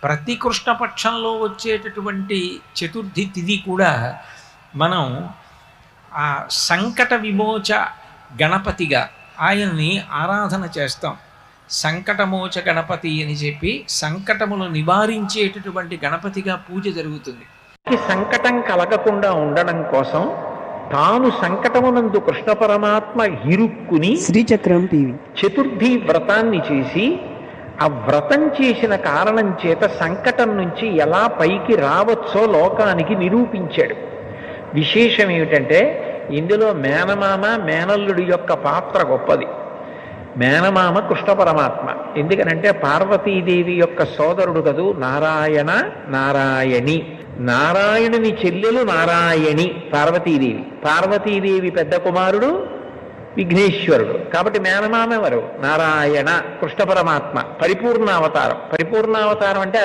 ప్రతి కృష్ణపక్షంలో వచ్చేటటువంటి చతుర్థి తిథి కూడా మనం ఆ సంకట విమోచ గణపతిగా ఆయన్ని ఆరాధన చేస్తాం. సంకటమోచ గణపతి అని చెప్పి సంకటములు నివారించేటటువంటి గణపతిగా పూజ జరుగుతుంది. సంకటం కలగకుండా ఉండడం కోసం తాను సంకటమునందు కృష్ణ పరమాత్మ ఇరుక్కుని శ్రీచక్రం టీవీ చతుర్థి వ్రతాన్ని చేసి ఆ వ్రతం చేసిన కారణం చేత సంకటం నుంచి ఎలా పైకి రావచ్చో లోకానికి నిరూపించాడు. విశేషం ఏమిటంటే ఇందులో మేనమామ మేనల్లుడి యొక్క పాత్ర గొప్పది. మేనమామ కృష్ణ పరమాత్మ, ఎందుకనంటే పార్వతీదేవి యొక్క సోదరుడు కదూ నారాయణ నారాయణి. నారాయణుని చెల్లెలు నారాయణి పార్వతీదేవి. పార్వతీదేవి పెద్ద కుమారుడు విఘ్నేశ్వరుడు. కాబట్టి మేనమామ ఎవరు? నారాయణ కృష్ణ పరమాత్మ. పరిపూర్ణావతారం. పరిపూర్ణావతారం అంటే